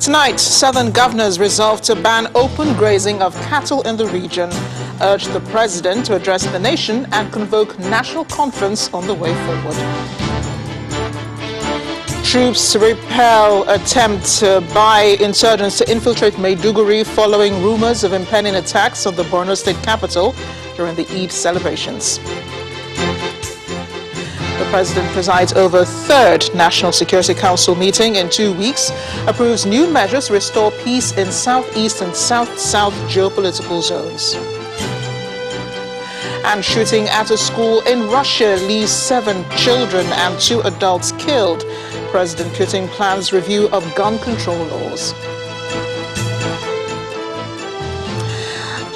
Tonight, southern governors resolve to ban open grazing of cattle in the region, urge the president to address the nation and convoke national conference on the way forward. Troops repel attempt by insurgents to infiltrate Maiduguri following rumors of impending attacks on the Borno state capital during the Eid celebrations. The president presides over third National Security Council meeting in 2 weeks, approves new measures to restore peace in southeast and south-south geopolitical zones. And shooting at a school in Russia leaves 7 children and 2 adults killed. President Putin plans review of gun control laws.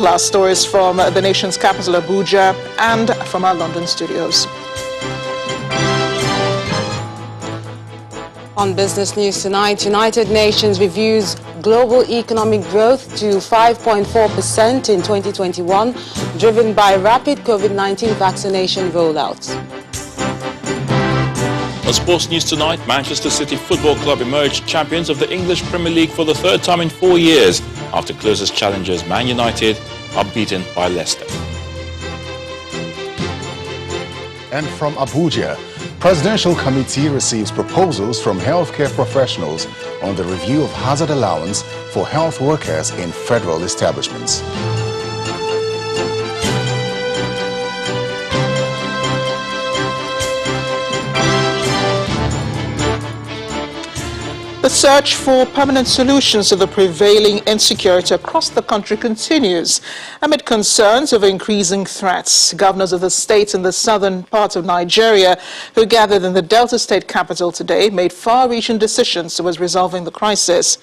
Last stories from the nation's capital, Abuja, and from our London studios. On business news tonight, United Nations reviews global economic growth to 5.4% in 2021, driven by rapid COVID-19 vaccination rollouts. On sports news tonight, Manchester City Football Club emerged champions of the English Premier League for the 3rd time in 4 years, after closest challengers Man United are beaten by Leicester. And from Abuja, Presidential Committee receives proposals from healthcare professionals on the review of hazard allowance for health workers in federal establishments. The search for permanent solutions to the prevailing insecurity across the country continues amid concerns of increasing threats. Governors of the states in the southern part of Nigeria who gathered in the Delta State capital today made far-reaching decisions towards resolving the crisis.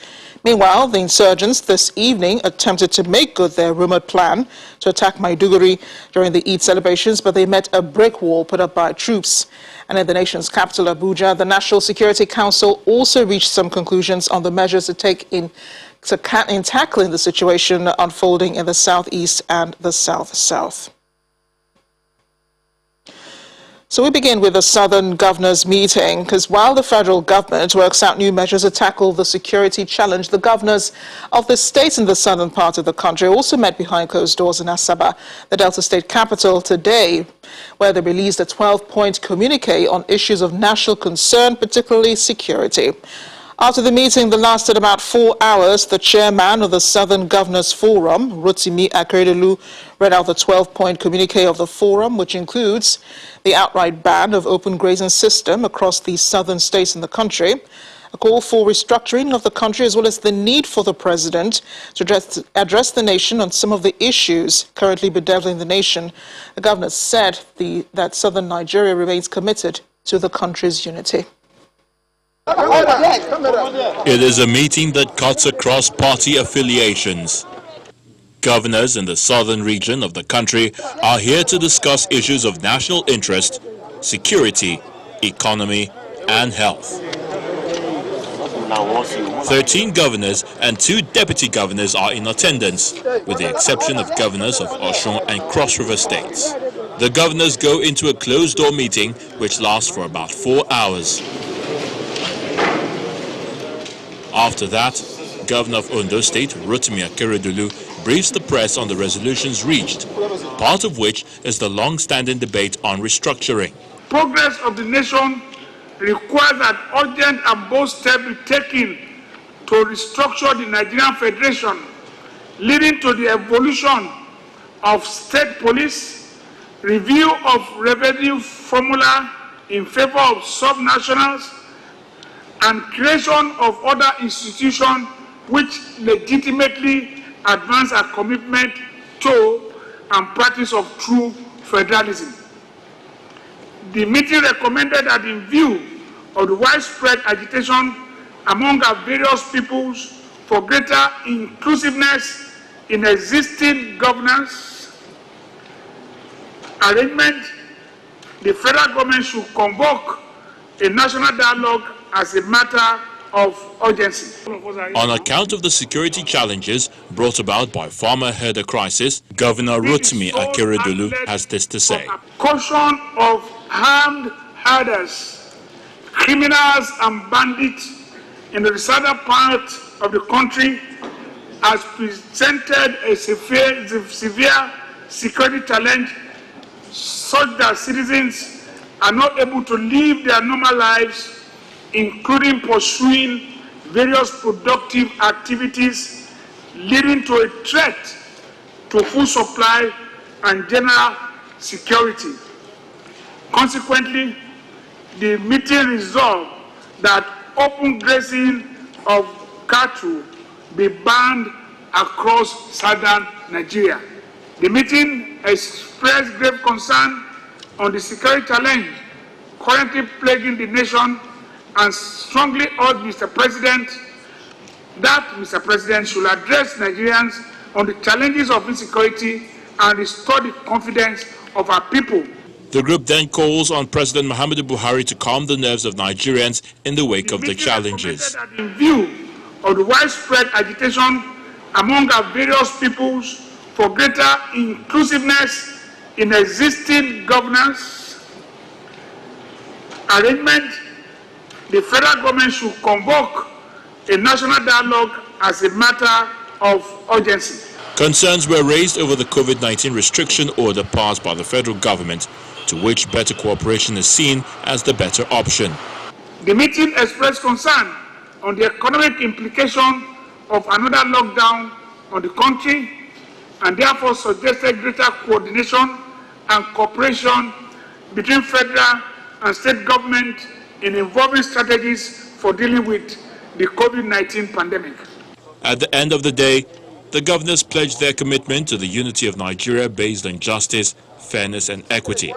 Meanwhile, the insurgents this evening attempted to make good their rumored plan to attack Maiduguri during the Eid celebrations, but they met a brick wall put up by troops. And in the nation's capital, Abuja, the National Security Council also reached some conclusions on the measures to take in tackling the situation unfolding in the southeast and the south-south. So we begin with the Southern Governors meeting, because while the federal government works out new measures to tackle the security challenge, the governors of the states in the southern part of the country also met behind closed doors in Asaba, the Delta State capital, today, where they released a 12-point communique on issues of national concern, particularly security. After the meeting that lasted about 4 hours, the chairman of the Southern Governors Forum, Rotimi Akeredolu, read out the 12-point communique of the forum, which includes the outright ban of open grazing system across the southern states in the country, a call for restructuring of the country, as well as the need for the president to address the nation on some of the issues currently bedeviling the nation. The governor said that southern Nigeria remains committed to the country's unity. It is a meeting that cuts across party affiliations. Governors in the southern region of the country are here to discuss issues of national interest, security, economy, and health. 13 governors and 2 deputy governors are in attendance, with the exception of governors of Osun and Cross River states. The governors go into a closed-door meeting which lasts for about 4 hours. After that, Governor of Ondo State, Rotimi Akeredolu, briefs the press on the resolutions reached, part of which is the long-standing debate on restructuring. Progress of the nation requires that urgent and bold steps be taken to restructure the Nigerian Federation, leading to the evolution of state police, review of revenue formula in favor of subnationals, and creation of other institutions which legitimately advance our commitment to and practice of true federalism. The meeting recommended that in view of the widespread agitation among our various peoples for greater inclusiveness in existing governance arrangement, the federal government should convoke a national dialogue as a matter of urgency. On account of the security challenges brought about by farmer herder crisis, Governor Rotimi Akeredolu has this to say. Caution of armed herders, criminals and bandits in the southern part of the country has presented a severe security challenge such that citizens are not able to live their normal lives, including pursuing various productive activities, leading to a threat to food supply and general security. Consequently, the meeting resolved that open grazing of cattle be banned across southern Nigeria. The meeting expressed grave concern on the security challenge currently plaguing the nation and strongly urged Mr. President should address Nigerians on the challenges of insecurity and restore the confidence of our people. The group then calls on President Muhammadu Buhari to calm the nerves of Nigerians in the wake of the challenges. In view of the widespread agitation among our various peoples for greater inclusiveness in existing governance arrangement, the federal government should convoke a national dialogue as a matter of urgency. Concerns were raised over the COVID-19 restriction order passed by the federal government, to which better cooperation is seen as the better option. The meeting expressed concern on the economic implication of another lockdown on the country and therefore suggested greater coordination and cooperation between federal and state government in evolving strategies for dealing with the COVID-19 pandemic. At the end of the day, the governors pledged their commitment to the unity of Nigeria based on justice, fairness and equity.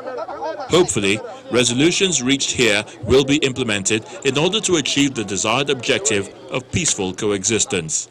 Hopefully, resolutions reached here will be implemented in order to achieve the desired objective of peaceful coexistence.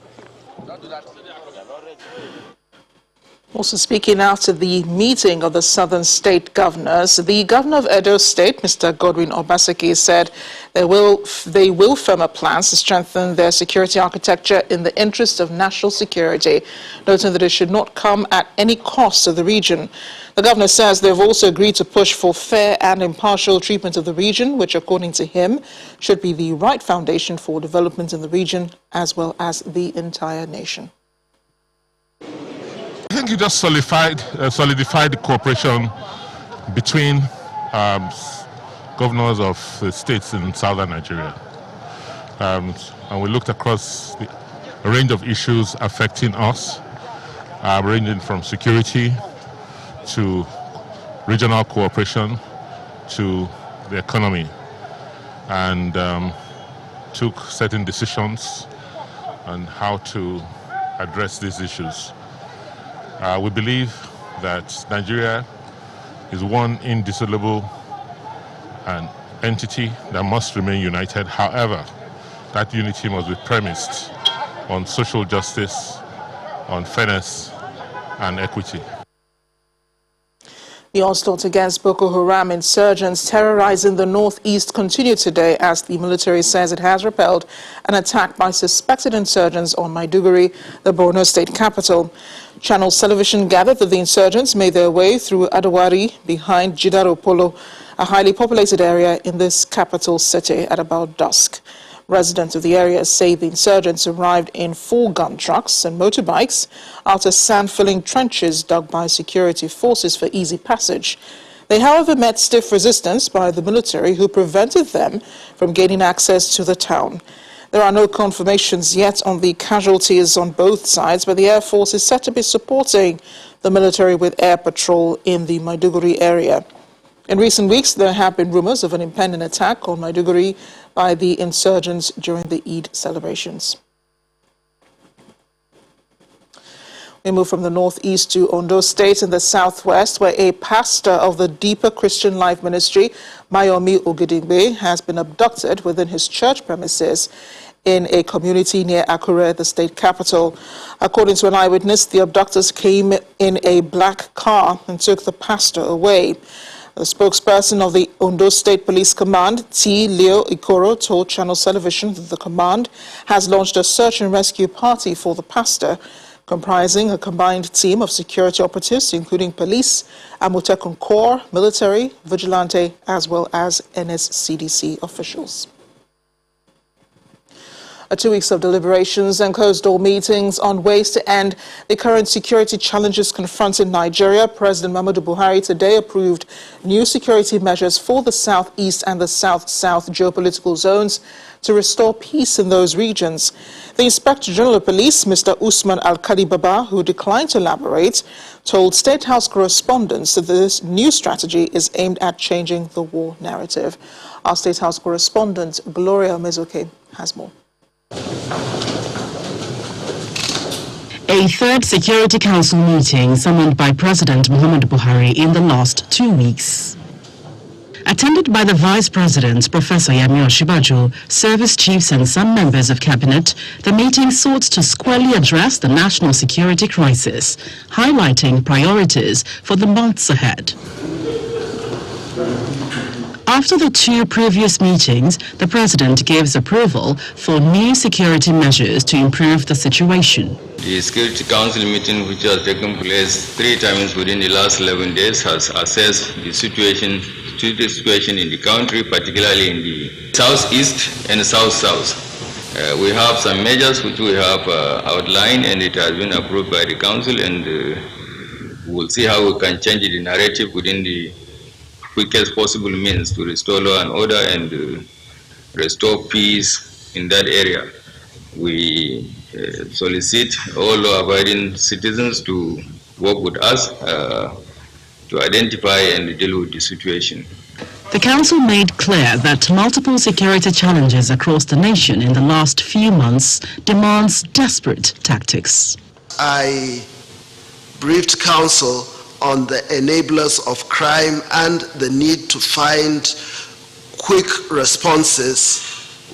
Also speaking after the meeting of the southern state governors, the governor of Edo State, Mr. Godwin Obaseki, said they will firm up plans to strengthen their security architecture in the interest of national security, noting that it should not come at any cost to the region. The governor says they've also agreed to push for fair and impartial treatment of the region, which, according to him, should be the right foundation for development in the region as well as the entire nation. I think it just solidified the cooperation between governors of the states in southern Nigeria. And we looked across a range of issues affecting us, ranging from security to regional cooperation to the economy, and took certain decisions on how to address these issues. We believe that Nigeria is one indissoluble entity that must remain united. However, that unity must be premised on social justice, on fairness and equity. The onslaught against Boko Haram insurgents terrorizing the northeast continued today as the military says it has repelled an attack by suspected insurgents on Maiduguri, the Benue state capital. Channels Television gathered that the insurgents made their way through Adawari behind Jidaro Polo, a highly populated area in this capital city, at about dusk. Residents of the area say the insurgents arrived in 4 gun trucks and motorbikes after sand-filling trenches dug by security forces for easy passage. They, however, met stiff resistance by the military, who prevented them from gaining access to the town. There are no confirmations yet on the casualties on both sides, but the Air Force is said to be supporting the military with air patrol in the Maiduguri area. In recent weeks, there have been rumors of an impending attack on Maiduguri by the insurgents during the Eid celebrations. We move from the northeast to Ondo State in the southwest, where a pastor of the Deeper Christian Life Ministry, Mayomi Ogedengbe, has been abducted within his church premises in a community near Akure, the state capital. According to an eyewitness, the abductors came in a black car and took the pastor away. The spokesperson of the Ondo State Police Command, T. Leo Ikoro, told Channel Television that the command has launched a search and rescue party for the pastor, comprising a combined team of security operatives, including police, Amotekun Corps, military, vigilante, as well as NSCDC officials. 2 weeks of deliberations and closed-door meetings on ways to end the current security challenges confronting Nigeria, President Muhammadu Buhari today approved new security measures for the southeast and the south-south geopolitical zones to restore peace in those regions. The Inspector General of Police, Mr. Usman Al-Kadibaba, who declined to elaborate, told State House correspondents that this new strategy is aimed at changing the war narrative. Our State House correspondent, Gloria Mezoke, has more. A third Security Council meeting summoned by President Muhammadu Buhari in the last 2 weeks. Attended by the Vice President, Professor Yemi Osinbajo, service chiefs and some members of cabinet, the meeting sought to squarely address the national security crisis, highlighting priorities for the months ahead. After the 2 previous meetings, the President gave his approval for new security measures to improve the situation. The Security Council meeting, which has taken place 3 times within the last 11 days, has assessed the situation in the country, particularly in the southeast and south-south. We have some measures which we have outlined, and it has been approved by the Council, and we will see how we can change the narrative within the quickest possible means to restore law and order and restore peace in that area. We solicit all law-abiding citizens to work with us to identify and deal with the situation. The Council made clear that multiple security challenges across the nation in the last few months demands desperate tactics. I briefed Council on the enablers of crime and the need to find quick responses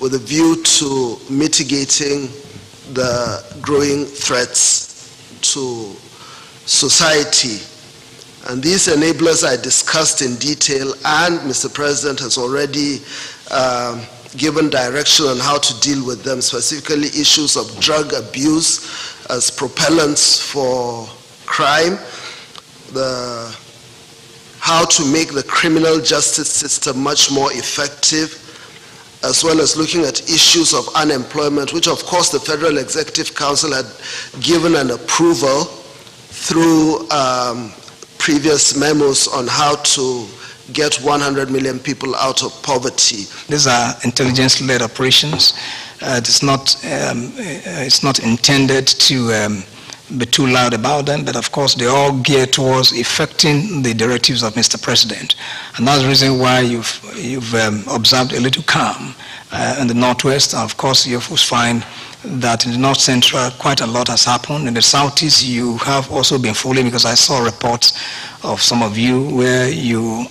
with a view to mitigating the growing threats to society. And these enablers I discussed in detail, and Mr. President has already given direction on how to deal with them, specifically issues of drug abuse as propellants for crime, how to make the criminal justice system much more effective, as well as looking at issues of unemployment, which of course the Federal Executive Council had given an approval through previous memos on how to get 100 million people out of poverty. These are intelligence-led operations. It's not intended to be too loud about them, but of course they all gear towards effecting the directives of Mr. President. And that's the reason why you've observed a little calm in the Northwest. And of course you will find that in the North Central quite a lot has happened. In the Southeast you have also been following, because I saw reports of some of you where you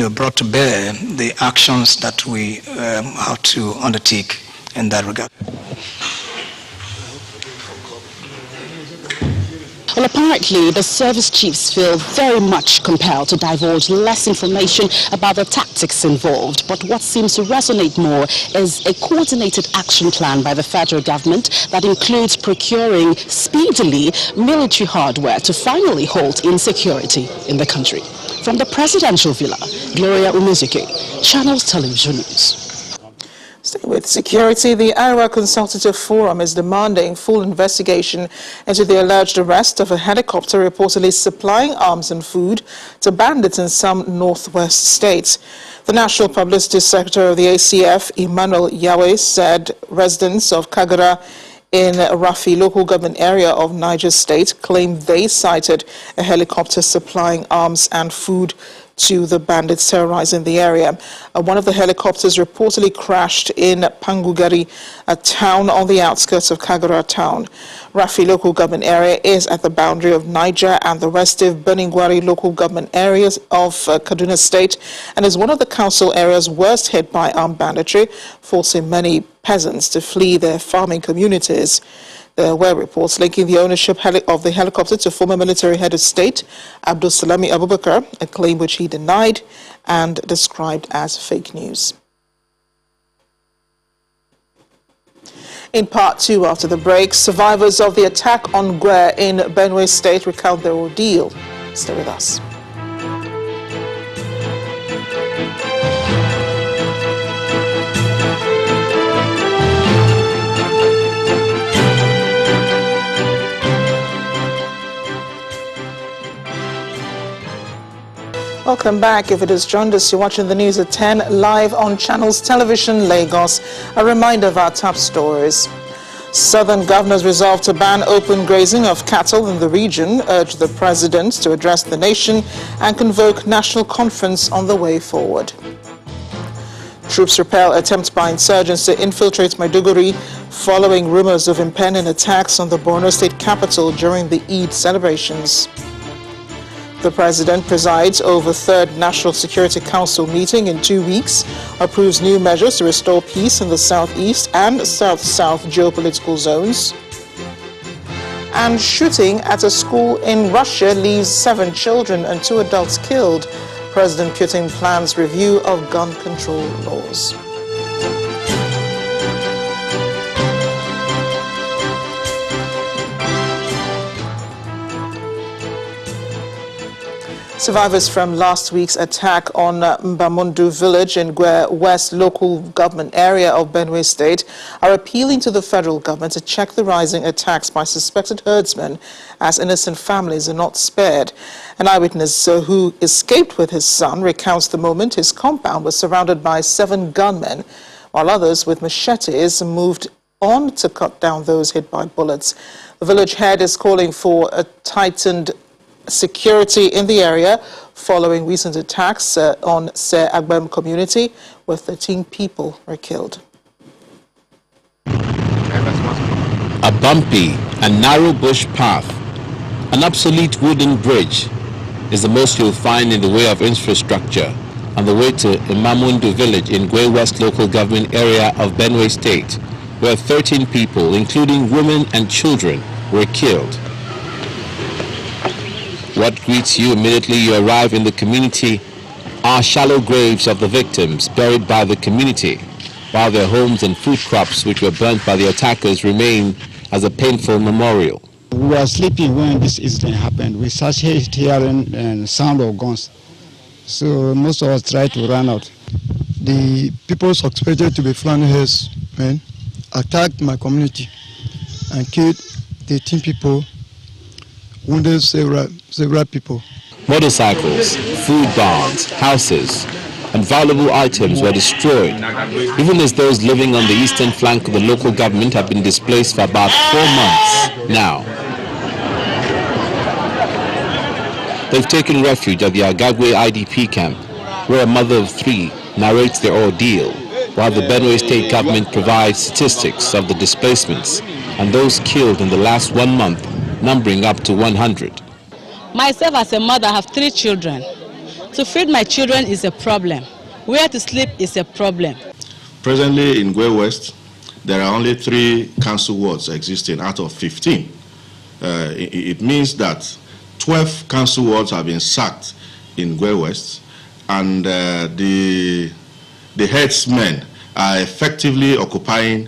brought to bear the actions that we have to undertake in that regard. Well, apparently, the service chiefs feel very much compelled to divulge less information about the tactics involved. But what seems to resonate more is a coordinated action plan by the federal government that includes procuring speedily military hardware to finally halt insecurity in the country. From the presidential villa, Gloria Umezuke, Channels Television News. Staying with security, the Iowa Consultative Forum is demanding full investigation into the alleged arrest of a helicopter reportedly supplying arms and food to bandits in some northwest states. The National Publicity Secretary of the ACF, Emmanuel Yahweh, said residents of Kagara in Rafi local government area of Niger state claimed they sighted a helicopter supplying arms and food to the bandits terrorizing the area. One of the helicopters reportedly crashed in Pangugari, a town on the outskirts of Kagara town. Rafi local government area is at the boundary of Niger and the restive Benue local government areas of Kaduna state, and is one of the council areas worst hit by armed banditry, forcing many peasants to flee their farming communities. There were reports linking the ownership of the helicopter to former military head of state, Abdul Salami Abubakar, a claim which he denied and described as fake news. In part 2 after the break, survivors of the attack on Gwe in Benue state recount their ordeal. Stay with us. Welcome back. If it has joined us, you're watching the news at 10 live on Channels Television Lagos. A reminder of our top stories. Southern governors resolved to ban open grazing of cattle in the region, urge the president to address the nation and convoke national conference on the way forward. Troops repel attempt by insurgents to infiltrate Maiduguri following rumors of impending attacks on the Borno state capital during the Eid celebrations. The president presides over third National Security Council meeting in 2 weeks, approves new measures to restore peace in the southeast and south-south geopolitical zones. And shooting at a school in Russia leaves 7 children and 2 adults killed. President Putin plans review of gun control laws. Survivors from last week's attack on Mbamundu village in Gwe West local government area of Benue State are appealing to the federal government to check the rising attacks by suspected herdsmen as innocent families are not spared. An eyewitness who escaped with his son recounts the moment his compound was surrounded by 7 gunmen, while others with machetes moved on to cut down those hit by bullets. The village head is calling for a tightened security in the area following recent attacks on Se Agbem community, where 13 people were killed. A bumpy and narrow bush path, an obsolete wooden bridge, is the most you'll find in the way of infrastructure on the way to Mbamundu village in Gwe West local government area of Benue State, where 13 people, including women and children, were killed. What greets you immediately you arrive in the community are shallow graves of the victims buried by the community, while their homes and food crops which were burnt by the attackers remain as a painful memorial. We were sleeping when this incident happened. We started hearing sound of guns, so most of us tried to run out. The people suspected to be Fulani herdsmen attacked my community and killed 13 people, wounded several people. Motorcycles, food barns, houses, and valuable items were destroyed, even as those living on the eastern flank of the local government have been displaced for about 4 months now. They've taken refuge at the Agagwe IDP camp, where a mother of 3 narrates their ordeal, while the Benue state government provides statistics of the displacements and those killed in the last 1 month, numbering up to 100. Myself as a mother, I have 3 children. To feed my children is a problem. Where to sleep is a problem. Presently in Gwe West, there are only 3 council wards existing out of 15. It means that 12 council wards have been sacked in Gwe West, and the headsmen are effectively occupying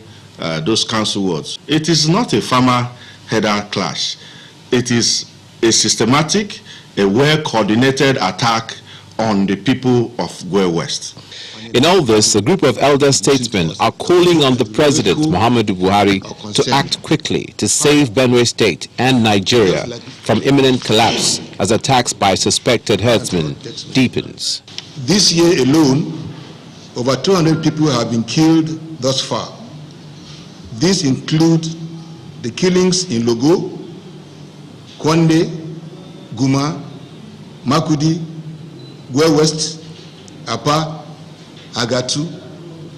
those council wards. It is not a farmer-header clash. It is a systematic, a well-coordinated attack on the people of Gwe West. In all this, a group of elder statesmen are calling on the President, Muhammadu Buhari, to act quickly to save Benue State and Nigeria from imminent collapse as attacks by suspected herdsmen deepens. This year alone, over 200 people have been killed thus far. These include the killings in Logo, Kwande, Guma, Makudi, Gwe West, Apa, Agatu,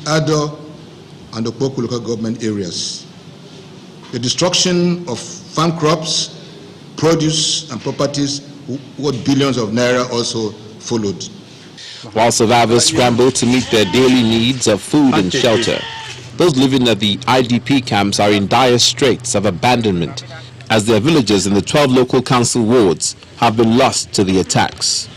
Ado, and the Okpoko local government areas. The destruction of farm crops, produce, and properties worth billions of naira also followed. While survivors scramble to meet their daily needs of food and shelter, those living at the IDP camps are in dire straits of abandonment, as their villages in the 12 local council wards have been lost to the attacks.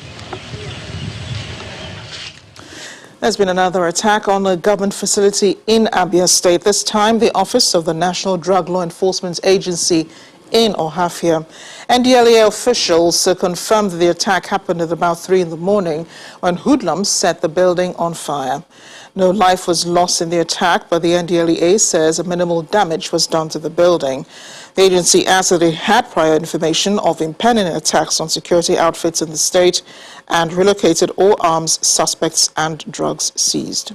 There's been another attack on a government facility in Abia State. This time, the Office of the National Drug Law Enforcement Agency in Ohafia. NDLEA officials confirmed that the attack happened at about 3 in the morning when hoodlums set the building on fire. No life was lost in the attack, but the NDLEA says minimal damage was done to the building. The agency adds that it had prior information of impending attacks on security outfits in the state and relocated all arms, suspects and drugs seized.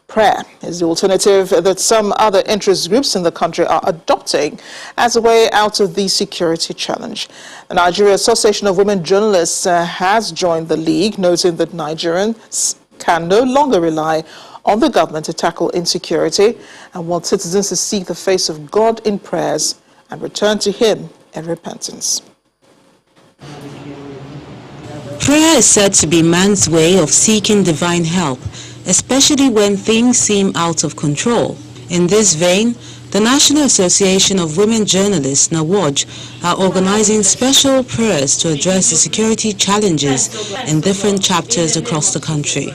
Prayer is the alternative that some other interest groups in the country are adopting as a way out of the security challenge. The Nigeria Association of Women Journalists has joined the league, noting that Nigerians can no longer rely on the government to tackle insecurity and want citizens to seek the face of God in prayers and return to Him in repentance. Prayer is said to be man's way of seeking divine help, especially when things seem out of control. In this vein, the National Association of Women Journalists, NAWOJ, are organizing special prayers to address the security challenges in different chapters across the country.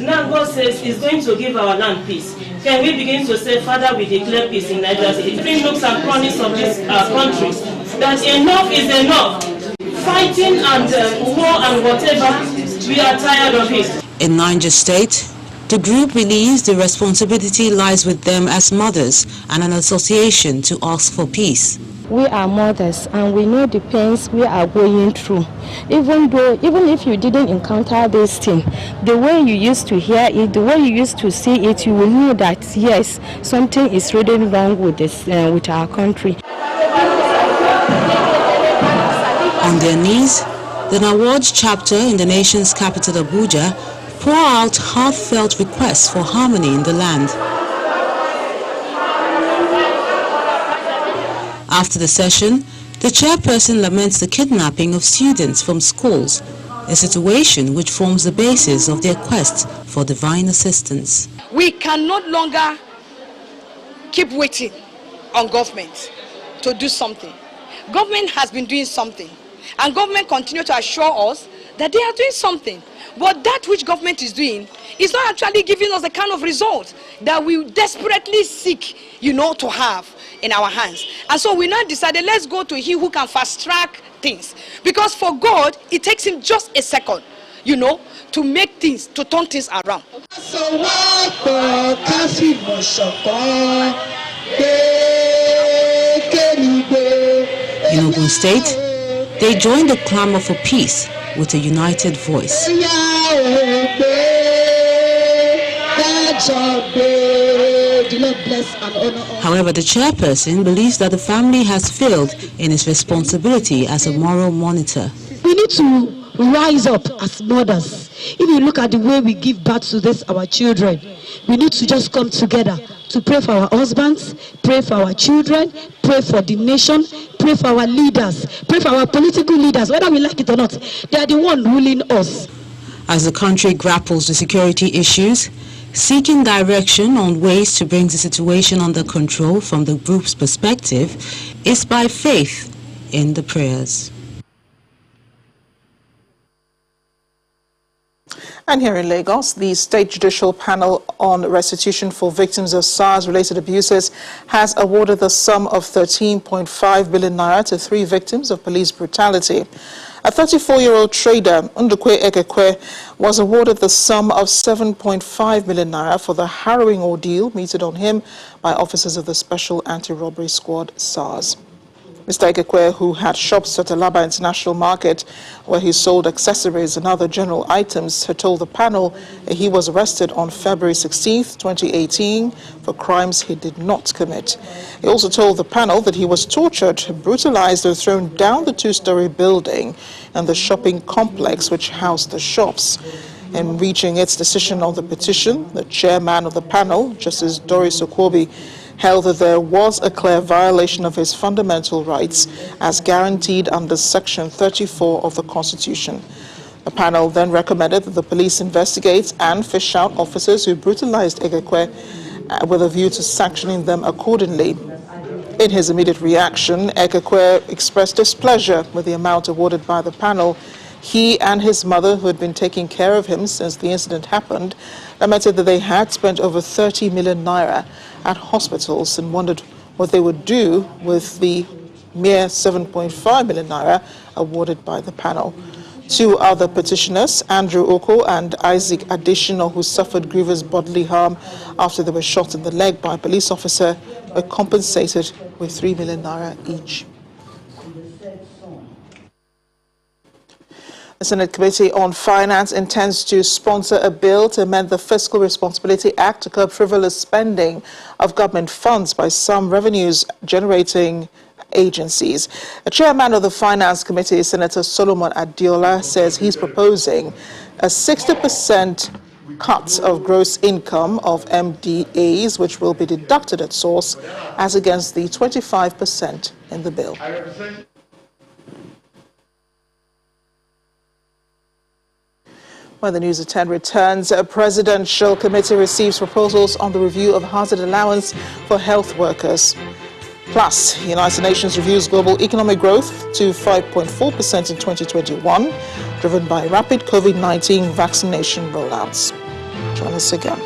Now God says He's going to give our land peace. Can we begin to say, Father, we declare peace in Niger? Three nooks and crannies of these countries, that enough is enough. Fighting and war and whatever, we are tired of it. In Niger State, the group believes the responsibility lies with them as mothers and an association to ask for peace. We are mothers and we know the pains we are going through. Even if you didn't encounter this thing, the way you used to hear it, the way you used to see it, you will know that yes, something is really wrong with this, with our country. On their knees, the NAWOJ chapter in the nation's capital Abuja pour out heartfelt requests for harmony in the land. After the session, the chairperson laments the kidnapping of students from schools, a situation which forms the basis of their quest for divine assistance. We can no longer keep waiting on government to do something. Government has been doing something, and government continue to assure us that they are doing something. But that which government is doing is not actually giving us the kind of result that we desperately seek, to have in our hands. And so we now decided, let's go to He who can fast track things. Because for God, it takes Him just a second, to make things, to turn things around. In Ogun State, they joined the clamor for peace with a united voice. However, the chairperson believes that the family has failed in its responsibility as a moral monitor. We need to rise up as mothers. If you look at the way we give birth to our children, we need to just come together to pray for our husbands, pray for our children, pray for the nation, pray for our leaders, pray for our political leaders, whether we like it or not. They are the ones ruling us. As the country grapples with security issues, seeking direction on ways to bring the situation under control from the group's perspective is by faith in the prayers. And here in Lagos, the State Judicial Panel on Restitution for Victims of SARS-related abuses has awarded the sum of 13.5 billion naira to 3 victims of police brutality. A 34-year-old trader, Ndukwe Ekekwe, was awarded the sum of 7.5 million naira for the harrowing ordeal meted on him by officers of the Special Anti-Robbery Squad, Sars. Mr. Ekekwe, who had shops at Alaba International Market, where he sold accessories and other general items, had told the panel that he was arrested on February 16, 2018, for crimes he did not commit. He also told the panel that he was tortured, brutalized, and thrown down the 2-story building and the shopping complex which housed the shops. In reaching its decision on the petition, the chairman of the panel, Justice Doris Okwobi, held that there was a clear violation of his fundamental rights as guaranteed under Section 34 of the Constitution. The panel then recommended that the police investigate and fish out officers who brutalized Ekekwe with a view to sanctioning them accordingly. In his immediate reaction, Ekekwe expressed displeasure with the amount awarded by the panel. He and his mother, who had been taking care of him since the incident happened, lamented that they had spent over 30 million naira at hospitals and wondered what they would do with the mere 7.5 million naira awarded by the panel. Two other petitioners, Andrew Oko and Isaac Additional, who suffered grievous bodily harm after they were shot in the leg by a police officer, were compensated with 3 million naira each. The Senate Committee on Finance intends to sponsor a bill to amend the Fiscal Responsibility Act to curb frivolous spending of government funds by some revenues-generating agencies. The chairman of the Finance Committee, Senator Solomon Adiola, says he's proposing a 60% cut of gross income of MDAs, which will be deducted at source, as against the 25% in the bill. When the News at 10 returns, a presidential committee receives proposals on the review of hazard allowance for health workers. Plus, the United Nations reviews global economic growth to 5.4% in 2021, driven by rapid COVID-19 vaccination rollouts. Join us again.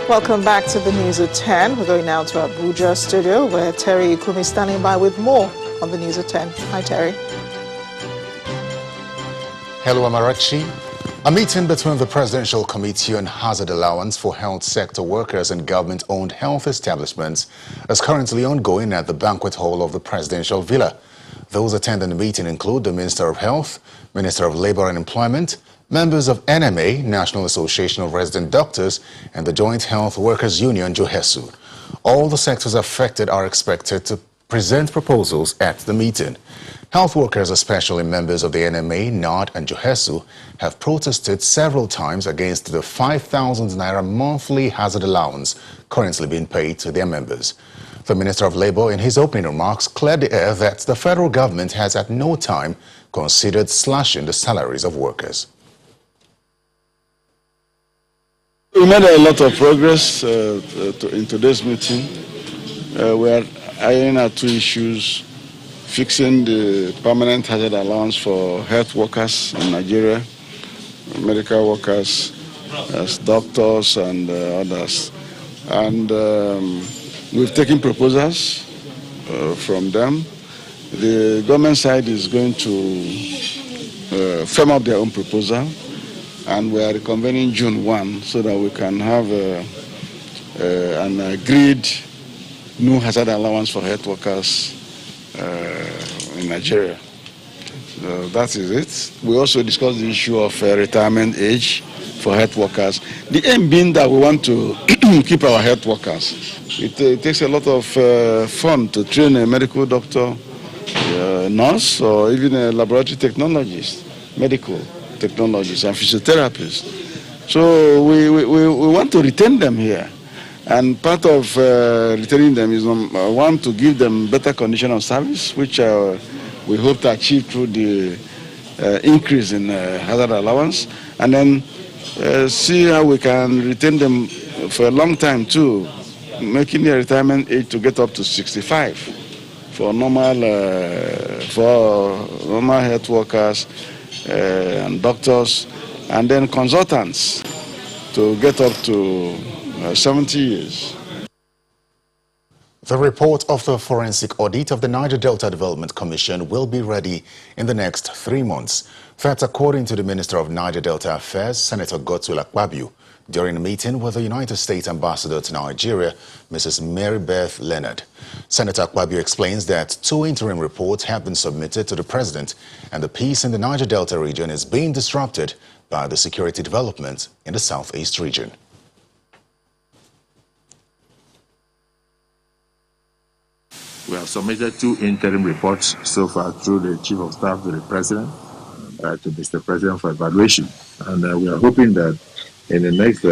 Welcome back to the News at 10. We're going now to our Abuja studio, where Terry Ikumi is standing by with more on the News at 10. Hi, Terry. Hello, Amarachi. A meeting between the Presidential Committee on Hazard Allowance for Health Sector Workers and government-owned health establishments is currently ongoing at the banquet hall of the Presidential Villa. Those attending the meeting include the Minister of Health, Minister of Labor and Employment, members of NMA, National Association of Resident Doctors, and the Joint Health Workers Union, JOHESU. All the sectors affected are expected to present proposals at the meeting. Health workers, especially members of the NMA, NAD, and JOHESU, have protested several times against the 5,000 naira monthly hazard allowance currently being paid to their members. The Minister of Labor, in his opening remarks, cleared the air that the federal government has at no time considered slashing the salaries of workers. We made a lot of progress in today's meeting. We are ironing out two issues: fixing the permanent hazard allowance for health workers in Nigeria, medical workers, as doctors and others. And we've taken proposals from them. The government side is going to firm up their own proposal, and we are reconvening June 1 so that we can have an agreed new hazard allowance for health workers in Nigeria. That is it. We also discussed the issue of retirement age for health workers. The aim being that we want to keep our health workers. It takes a lot of fun to train a medical doctor, nurse, or even a laboratory technologist, medical technologists and physiotherapists. So we want to retain them here. And part of retaining them is, one, to give them better condition of service, which we hope to achieve through the increase in hazard allowance, and then see how we can retain them for a long time too, making the retirement age to get up to 65 for normal health workers and doctors, and then consultants to get up to 70 years. The report of the forensic audit of the Niger Delta Development Commission will be ready in the next 3 months. That's according to the Minister of Niger Delta Affairs, Senator Godswill Akpabio, during a meeting with the United States Ambassador to Nigeria, Mrs. Mary Beth Leonard. Senator Akpabio explains that 2 interim reports have been submitted to the President, and the peace in the Niger Delta region is being disrupted by the security developments in the Southeast region. We have submitted 2 interim reports so far through the Chief of Staff to the President, to Mr. President for evaluation. And we are hoping that in the next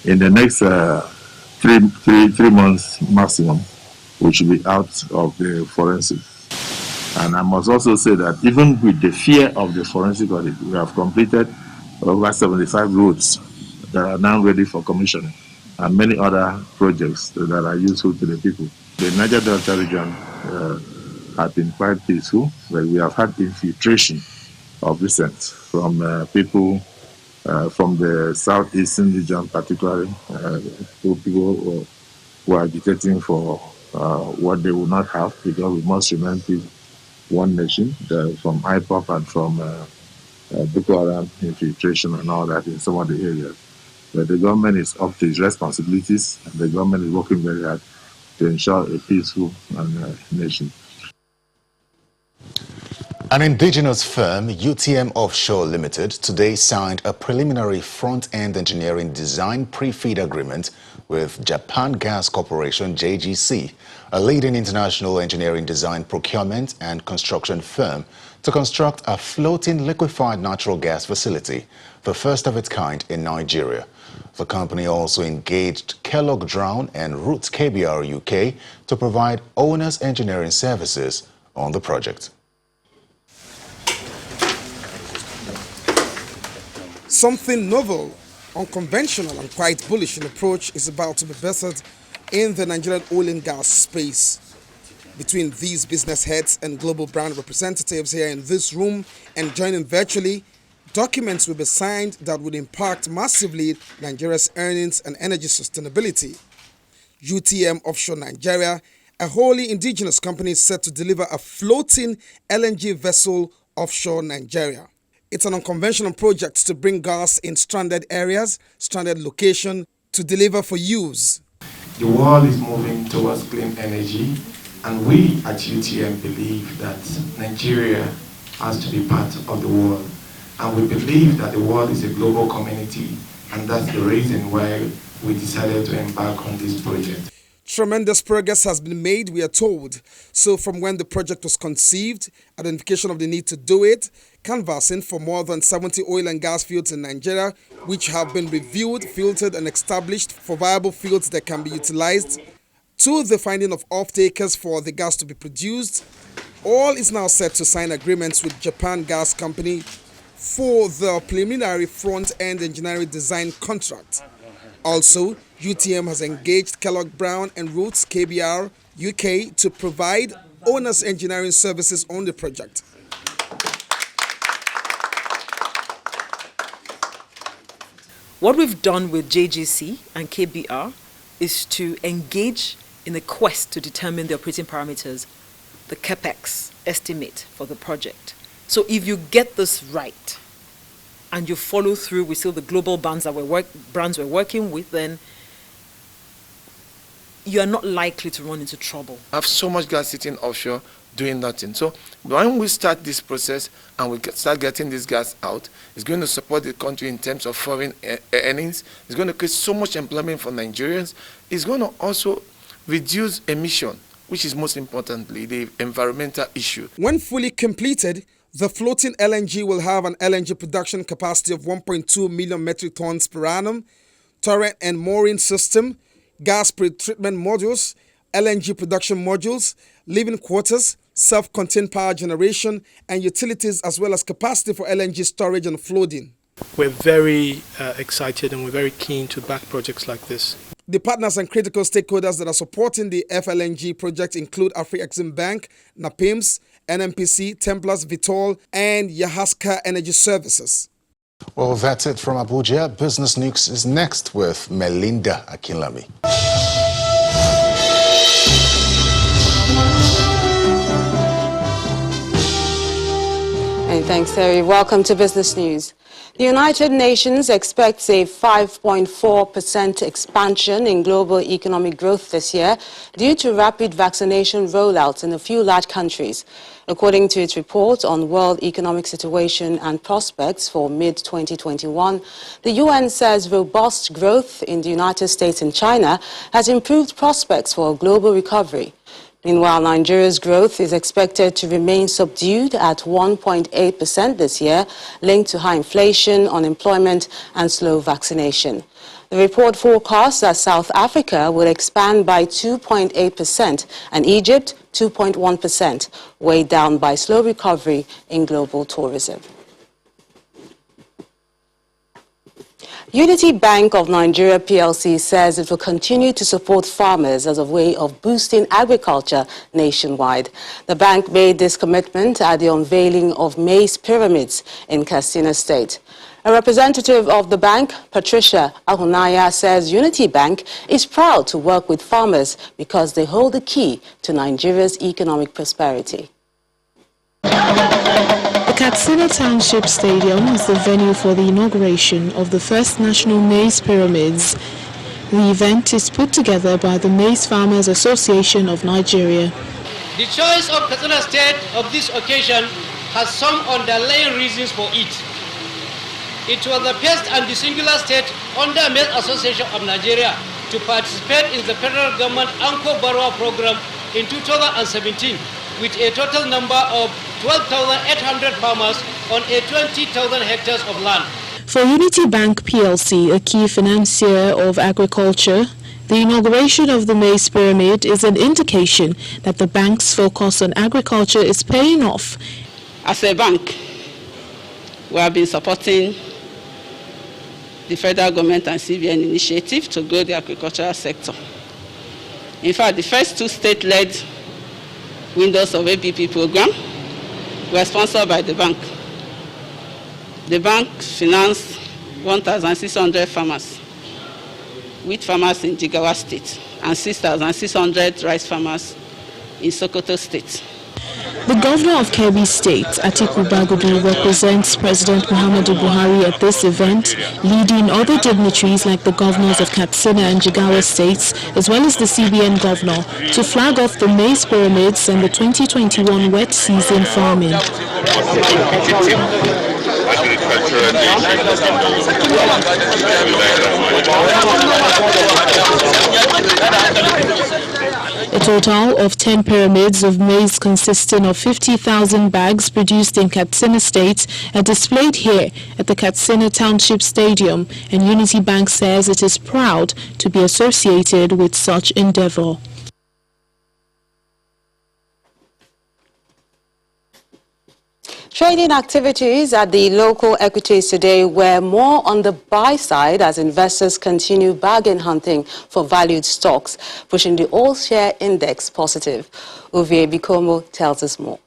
in the next 3 months maximum, we should be out of the forensic. And I must also say that even with the fear of the forensic audit, we have completed over 75 roads that are now ready for commissioning, and many other projects that are useful to the people. The Niger Delta region has been quite peaceful, but we have had infiltration of recent from people from the southeastern region, particularly people who are agitating for what they will not have, because we must remain one nation, from IPOP and from Boko Haram infiltration and all that in some of the areas. But the government is up to its responsibilities, and the government is working very hard to ensure a peaceful nation. An indigenous firm, UTM Offshore Limited, today signed a preliminary front-end engineering design pre-FEED agreement with Japan Gas Corporation, JGC, a leading international engineering design procurement and construction firm, to construct a floating liquefied natural gas facility, the first of its kind in Nigeria. The company also engaged Kellogg Drown and Roots KBR UK to provide owner's engineering services on the project. Something novel, unconventional and quite bullish in approach is about to be birthed in the Nigerian oil and gas space. Between these business heads and global brand representatives here in this room and joining virtually, documents will be signed that would impact massively Nigeria's earnings and energy sustainability. UTM Offshore Nigeria, a wholly indigenous company, is set to deliver a floating LNG vessel offshore Nigeria. It's an unconventional project to bring gas in stranded areas, stranded location, to deliver for use. The world is moving towards clean energy, and we at UTM believe that Nigeria has to be part of the world. And we believe that the world is a global community, and that's the reason why we decided to embark on this project. Tremendous progress has been made, we are told. So from when the project was conceived, identification of the need to do it, canvassing for more than 70 oil and gas fields in Nigeria, which have been reviewed, filtered and established for viable fields that can be utilized, to the finding of off-takers for the gas to be produced, all is now set to sign agreements with Japan Gas Company for the preliminary front-end engineering design contract. Also, UTM has engaged Kellogg Brown and Roots KBR UK to provide owner's engineering services on the project. What we've done with JGC and KBR is to engage in a quest to determine the operating parameters, the capex estimate for the project. So if you get this right and you follow through with still the global brands that we're working with, then you are not likely to run into trouble. I have so much gas sitting offshore doing nothing. So when we start this process and we start getting this gas out, it's going to support the country in terms of foreign earnings. It's going to create so much employment for Nigerians. It's going to also reduce emission, which is most importantly the environmental issue. When fully completed, the floating LNG will have an LNG production capacity of 1.2 million metric tons per annum, turret and mooring system, gas pre-treatment modules, LNG production modules, living quarters, self-contained power generation, and utilities, as well as capacity for LNG storage and floating. We're very excited and we're very keen to back projects like this. The partners and critical stakeholders that are supporting the FLNG project include Afri-Exim Bank, NAPIMS, NMPC, Templars, Vitol, and Yahaska Energy Services. Well, that's it from Abuja. Business News is next with Melinda Akinlami. And thanks, Terry. Welcome to Business News. The United Nations expects a 5.4% expansion in global economic growth this year due to rapid vaccination rollouts in a few large countries. According to its report on world economic situation and prospects for mid-2021, the UN says robust growth in the United States and China has improved prospects for a global recovery. Meanwhile, Nigeria's growth is expected to remain subdued at 1.8% this year, linked to high inflation, unemployment, and slow vaccination. The report forecasts that South Africa will expand by 2.8% and Egypt 2.1%, weighed down by slow recovery in global tourism. Unity Bank of Nigeria PLC says it will continue to support farmers as a way of boosting agriculture nationwide. The bank made this commitment at the unveiling of maize pyramids in Katsina State. A representative of the bank, Patricia Ahunaya, says Unity Bank is proud to work with farmers because they hold the key to Nigeria's economic prosperity. The Katsina Township Stadium is the venue for the inauguration of the first National Maize Pyramids. The event is put together by the Maize Farmers Association of Nigeria. The choice of Katsina State of this occasion has some underlying reasons for it. It was the first and the singular state under Maize Association of Nigeria to participate in the federal government Anko Barwa program in 2017 with a total number of 12,800 farmers on a 20,000 hectares of land. For Unity Bank PLC, a key financier of agriculture, the inauguration of the Maize Pyramid is an indication that the bank's focus on agriculture is paying off. As a bank, we have been supporting the federal government and CBN initiative to grow the agricultural sector. In fact, the first two state-led windows of APP program were sponsored by the bank. The bank financed 1,600 farmers, wheat farmers in Jigawa State, and 6,600 rice farmers in Sokoto State. The governor of Kebbi State, Atiku Bagudu, represents President Muhammadu Buhari at this event, leading other dignitaries like the governors of Katsina and Jigawa states, as well as the CBN governor, to flag off the maize pyramids and the 2021 wet season farming. A total of 10 pyramids of maize consisting of 50,000 bags produced in Katsina State are displayed here at the Katsina Township Stadium, and Unity Bank says it is proud to be associated with such endeavor. Trading activities at the local equities today were more on the buy side as investors continue bargain hunting for valued stocks, pushing the all-share index positive. Ovie Bikomo tells us more.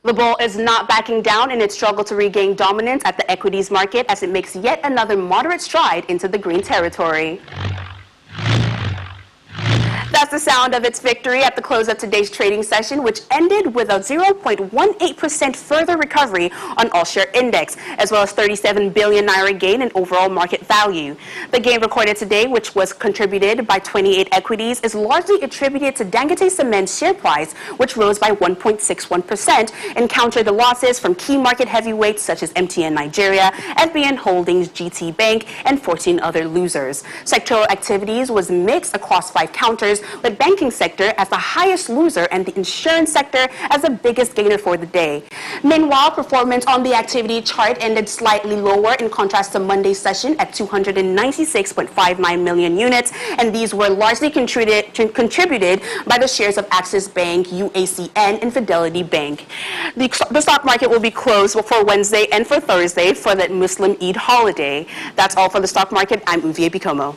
The bull is not backing down in its struggle to regain dominance at the equities market as it makes yet another moderate stride into the green territory. That's the sound of its victory at the close of today's trading session, which ended with a 0.18% further recovery on all-share index, as well as 37 billion naira gain in overall market value. The gain recorded today, which was contributed by 28 equities, is largely attributed to Dangote Cement's share price, which rose by 1.61%, and countered the losses from key market heavyweights such as MTN Nigeria, FBN Holdings, GT Bank, and 14 other losers. Sectoral activities was mixed across 5 counters, with banking sector as the highest loser and the insurance sector as the biggest gainer for the day. Meanwhile, performance on the activity chart ended slightly lower in contrast to Monday's session at 296.59 million units, and these were largely contributed by the shares of Axis Bank, UACN, and Fidelity Bank. The stock market will be closed for Wednesday and for Thursday for the Muslim Eid holiday. That's all for the stock market. I'm Ovie Bikomo.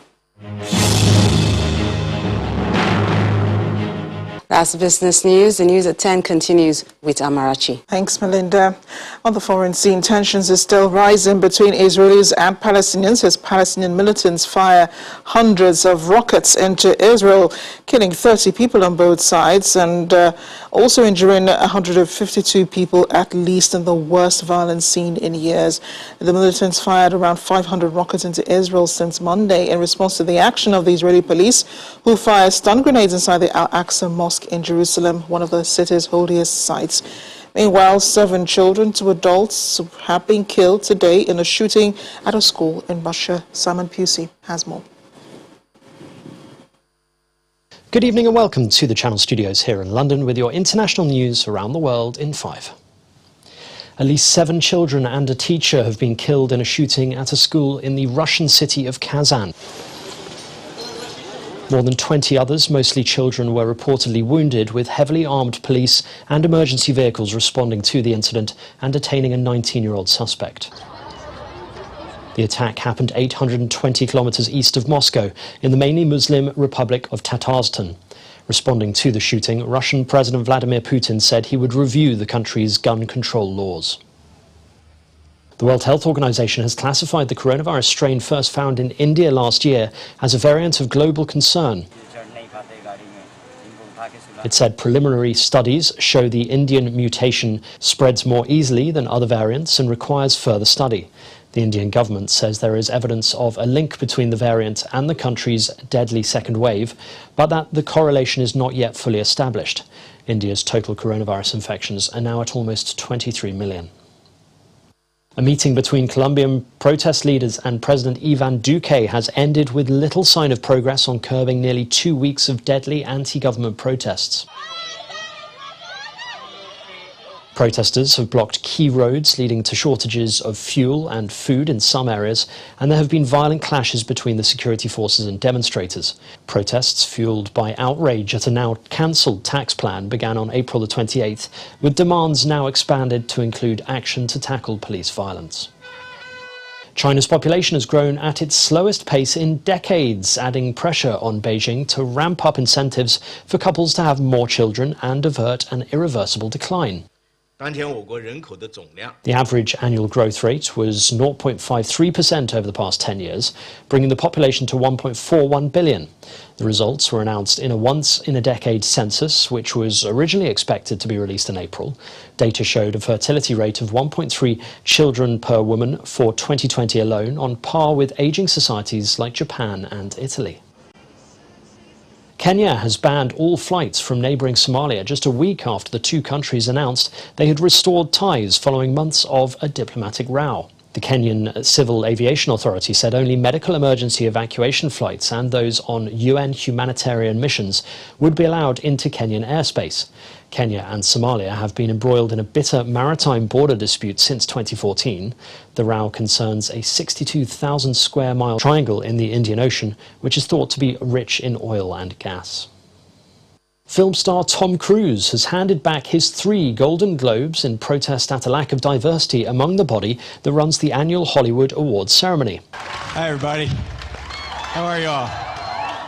That's business news. The news at 10 continues with Amarachi. Thanks, Melinda. On the foreign scene, tensions are still rising between Israelis and Palestinians as Palestinian militants fire hundreds of rockets into Israel, killing 30 people on both sides and also injuring 152 people at least in the worst violence seen in years. The militants fired around 500 rockets into Israel since Monday in response to the action of the Israeli police, who fired stun grenades inside the Al-Aqsa Mosque in Jerusalem, one of the city's holiest sites. Meanwhile, 7 children, 2 adults have been killed today in a shooting at a school in Russia. Simon Pusey has more. Good evening and welcome to the Channel Studios here in London with your international news around the world in 5. At least 7 children and a teacher have been killed in a shooting at a school in the Russian city of Kazan. More than 20 others, mostly children, were reportedly wounded, with heavily armed police and emergency vehicles responding to the incident and detaining a 19-year-old suspect. The attack happened 820 kilometers east of Moscow, in the mainly Muslim Republic of Tatarstan. Responding to the shooting, Russian President Vladimir Putin said he would review the country's gun control laws. The World Health Organization has classified the coronavirus strain first found in India last year as a variant of global concern. It said preliminary studies show the Indian mutation spreads more easily than other variants and requires further study. The Indian government says there is evidence of a link between the variant and the country's deadly second wave, but that the correlation is not yet fully established. India's total coronavirus infections are now at almost 23 million. A meeting between Colombian protest leaders and President Ivan Duque has ended with little sign of progress on curbing nearly 2 weeks of deadly anti-government protests. Protesters have blocked key roads, leading to shortages of fuel and food in some areas, and there have been violent clashes between the security forces and demonstrators. Protests fueled by outrage at a now cancelled tax plan began on April the 28th, with demands now expanded to include action to tackle police violence. China's population has grown at its slowest pace in decades, adding pressure on Beijing to ramp up incentives for couples to have more children and avert an irreversible decline. The average annual growth rate was 0.53% over the past 10 years, bringing the population to 1.41 billion. The results were announced in a once-in-a-decade census, which was originally expected to be released in April. Data showed a fertility rate of 1.3 children per woman for 2020 alone, on par with aging societies like Japan and Italy. Kenya has banned all flights from neighbouring Somalia just a week after the two countries announced they had restored ties following months of a diplomatic row. The Kenyan Civil Aviation Authority said only medical emergency evacuation flights and those on UN humanitarian missions would be allowed into Kenyan airspace. Kenya and Somalia have been embroiled in a bitter maritime border dispute since 2014. The row concerns a 62,000 square mile triangle in the Indian Ocean, which is thought to be rich in oil and gas. Film star Tom Cruise has handed back his 3 Golden Globes in protest at a lack of diversity among the body that runs the annual Hollywood Awards ceremony. Hi everybody, how are you all?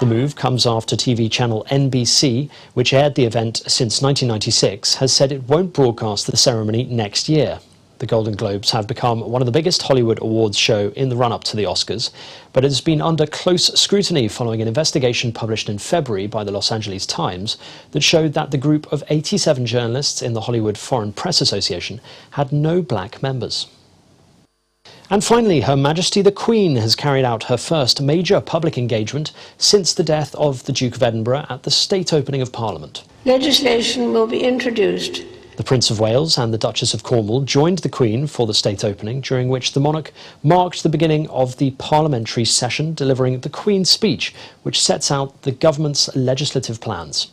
The move comes after TV channel NBC, which aired the event since 1996, has said it won't broadcast the ceremony next year. The Golden Globes have become one of the biggest Hollywood awards show in the run-up to the Oscars, but it has been under close scrutiny following an investigation published in February by the Los Angeles Times that showed that the group of 87 journalists in the Hollywood Foreign Press Association had no black members. And finally, Her Majesty the Queen has carried out her first major public engagement since the death of the Duke of Edinburgh at the state opening of Parliament. Legislation will be introduced. The Prince of Wales and the Duchess of Cornwall joined the Queen for the state opening, during which the monarch marked the beginning of the parliamentary session, delivering the Queen's speech, which sets out the government's legislative plans.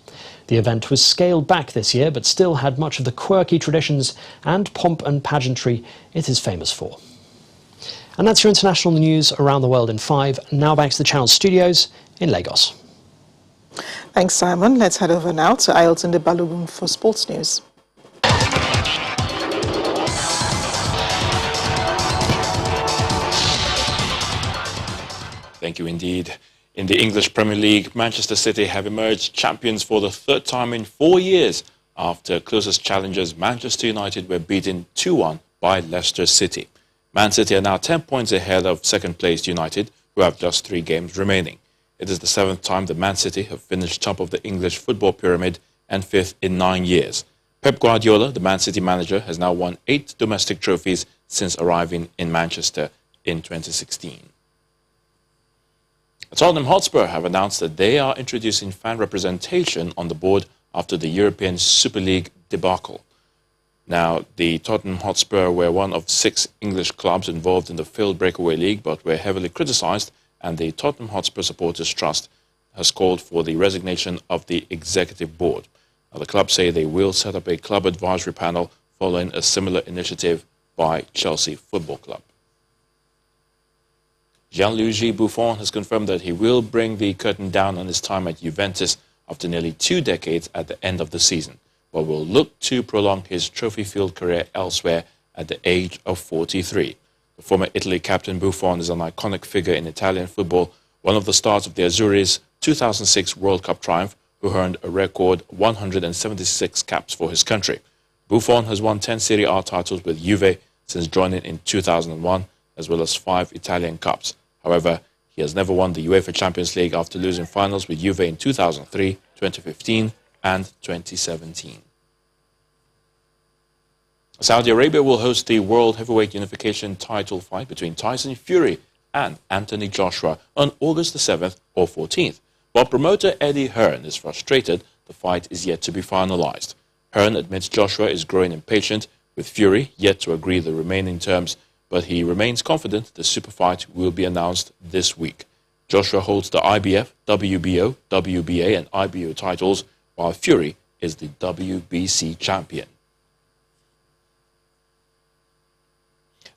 The event was scaled back this year, but still had much of the quirky traditions and pomp and pageantry it is famous for. And that's your international news around the world in 5. Now back to the Channel studios in Lagos. Thanks, Simon. Let's head over now to Ailton de Balogun for sports news. Thank you indeed. In the English Premier League, Manchester City have emerged champions for the 3rd time in 4 years after closest challengers Manchester United were beaten 2-1 by Leicester City. Man City are now 10 points ahead of second-placed United, who have just 3 games remaining. It is the 7th time that Man City have finished top of the English football pyramid and 5th in 9 years. Pep Guardiola, the Man City manager, has now won 8 domestic trophies since arriving in Manchester in 2016. Tottenham Hotspur have announced that they are introducing fan representation on the board after the European Super League debacle. Now, the Tottenham Hotspur were one of 6 English clubs involved in the failed breakaway league, but were heavily criticised, and the Tottenham Hotspur Supporters Trust has called for the resignation of the executive board. Now, the club say they will set up a club advisory panel following a similar initiative by Chelsea Football Club. Gianluigi Buffon has confirmed that he will bring the curtain down on his time at Juventus after nearly 2 decades at the end of the season, but will look to prolong his trophy-filled career elsewhere at the age of 43. The former Italy captain Buffon is an iconic figure in Italian football, one of the stars of the Azzurri's 2006 World Cup triumph, who earned a record 176 caps for his country. Buffon has won 10 Serie A titles with Juve since joining in 2001, as well as 5 Italian Cups. However, he has never won the UEFA Champions League after losing finals with Juve in 2003, 2015 and 2017. Saudi Arabia will host the World Heavyweight Unification title fight between Tyson Fury and Anthony Joshua on August the 7th or 14th. While promoter Eddie Hearn is frustrated, the fight is yet to be finalized. Hearn admits Joshua is growing impatient, with Fury yet to agree the remaining terms, but he remains confident the super fight will be announced this week. Joshua holds the IBF, WBO, WBA and IBO titles, while Fury is the WBC champion.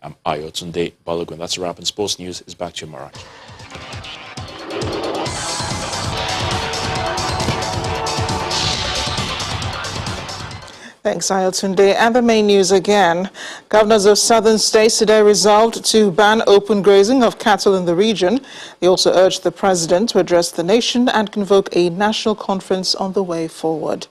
I'm Ayotunde Balogun. That's a wrap, and Sports News is back to you, Marach. Thanks, Ayotunde. And the main news again. Governors of southern states today resolved to ban open grazing of cattle in the region. They also urged the president to address the nation and convoke a national conference on the way forward.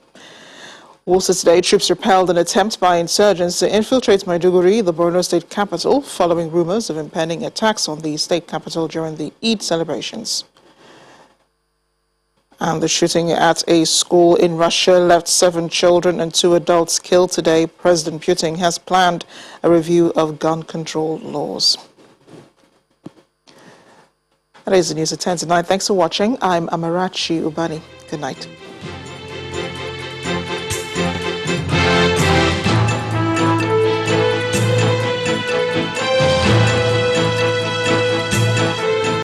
Also today, troops repelled an attempt by insurgents to infiltrate Maiduguri, the Borno state capital, following rumors of impending attacks on the state capital during the Eid celebrations. And the shooting at a school in Russia left 7 children and 2 adults killed today. President Putin has planned a review of gun control laws. That is the news at 10 tonight. Thanks for watching. I'm Amarachi Ubani. Good night.